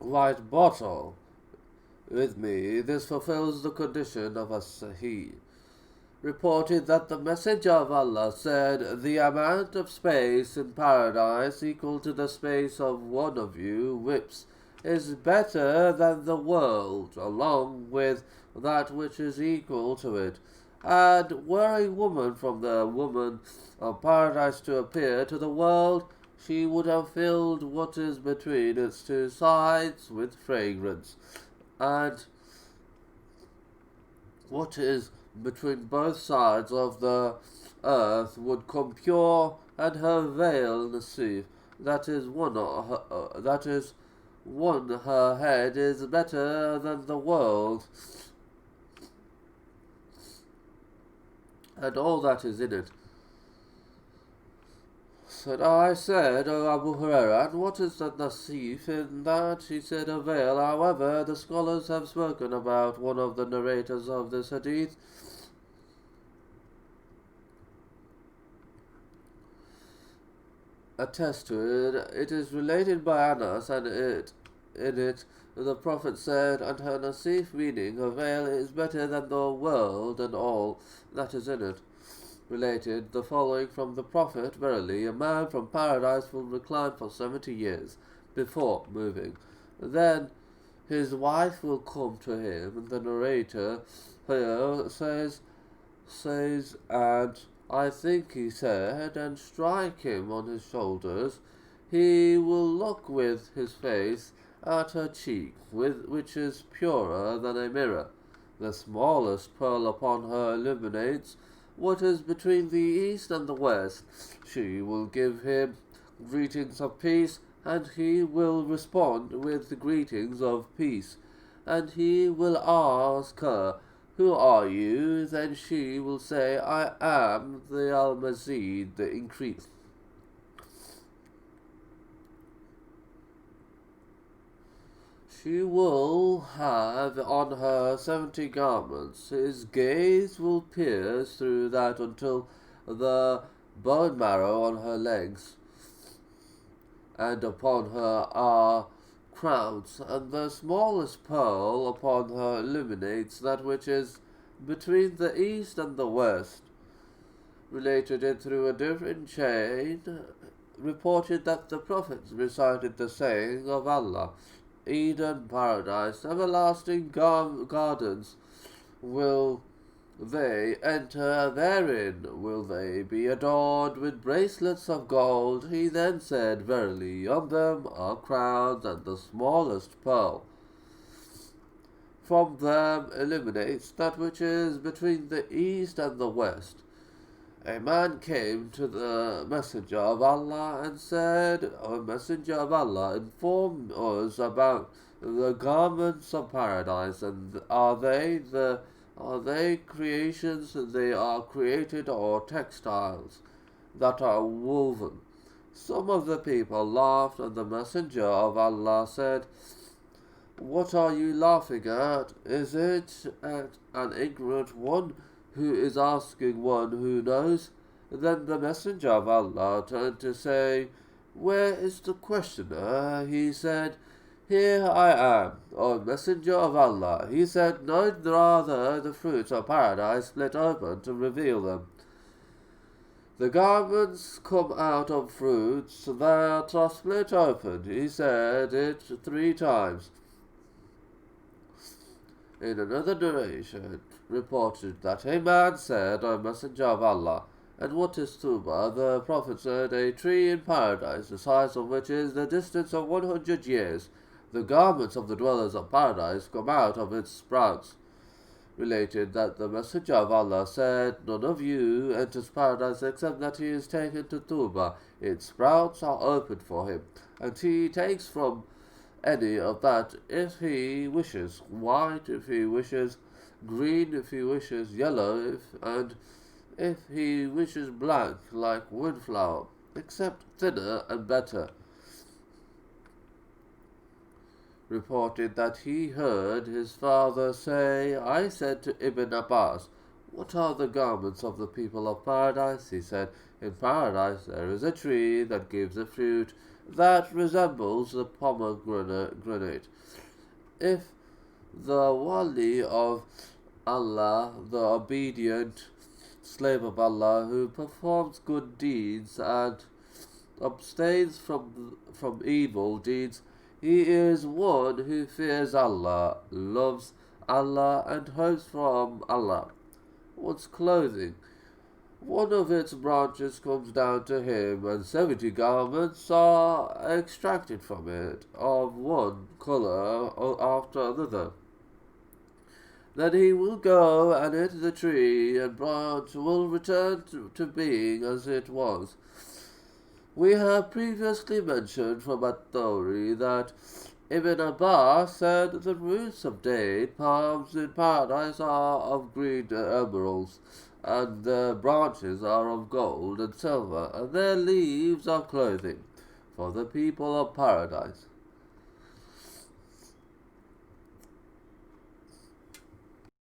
white bottle with me. This fulfills the condition of a Sahih. Reported that the Messenger of Allah said, "The amount of space in paradise equal to the space of one of you whips is better than the world, along with that which is equal to it. And were a woman from the woman of paradise to appear to the world, she would have filled what is between its two sides with fragrance, and what is between both sides of the earth would come pure, and her veil nasif, that is one her head is better than the world, and all that is in it." Said I said, "O Abu Hurairah, and what is the nasif in that?" He said, "A veil." However, the scholars have spoken about one of the narrators of this hadith, attest to it. It is related by Anas, and in it the Prophet said, "And her nasif," meaning her veil, "is better than the world and all that is in it." Related the following from the Prophet: "Verily, a man from paradise will recline for 70 years before moving. Then his wife will come to him." And the narrator here says, "And I think he said, and strike him on his shoulders. He will look with his face at her cheek, which is purer than a mirror. The smallest pearl upon her illuminates what is between the east and the west. She will give him greetings of peace, and he will respond with the greetings of peace. And he will ask her, 'Who are you?' Then she will say, 'I am the Al-Mazid, the increase.' She will have on her 70 garments. His gaze will pierce through that until the bone marrow on her legs and upon her are crowns, and the smallest pearl upon her illuminates that which is between the east and the west." Related it through a different chain, reported that the Prophet recited the saying of Allah, "Eden paradise, everlasting gardens will they enter therein, will they be adorned with bracelets of gold." He then said, "Verily, on them are crowns, and the smallest pearl from them illuminates that which is between the east and the west." A man came to the Messenger of Allah and said, "O Messenger of Allah, inform us about the garments of paradise, and are they creations they are created, or textiles that are woven?" Some of the people laughed, and the Messenger of Allah said, "What are you laughing at? Is it at an ignorant one who is asking one who knows?" Then the Messenger of Allah turned to say, "Where is the questioner?" He said, "Here I am, O Messenger of Allah." He said, "No, rather the fruits of paradise split open to reveal them. The garments come out of fruits that are split open." He said it 3 times. In another narration, reported that a man said, "O Messenger of Allah, and what is Tuba?" The Prophet said, "A tree in paradise, the size of which is the distance of 100 years. The garments of the dwellers of paradise come out of its sprouts." Related that the Messenger of Allah said, "None of you enters paradise except that he is taken to Tuba. Its sprouts are opened for him, and he takes from any of that if he wishes, white if he wishes, green if he wishes, yellow and if he wishes black like windflower, except thinner and better." Reported that he heard his father say, "I said to Ibn Abbas, What are the garments of the people of paradise? He said, in paradise there is a tree that gives a fruit that resembles the pomegranate. If the wali of Allah, the obedient slave of Allah, who performs good deeds and abstains from evil deeds, he is one who fears Allah, loves Allah, and hopes from Allah. One's clothing. One of its branches comes down to him, and 70 garments are extracted from it, of one colour after another. Then he will go and hit the tree, and branch will return to being as it was. We have previously mentioned from At-Tawri that Ibn Abbas said the roots of date palms in paradise are of green emeralds, and their branches are of gold and silver, and their leaves are clothing for the people of paradise.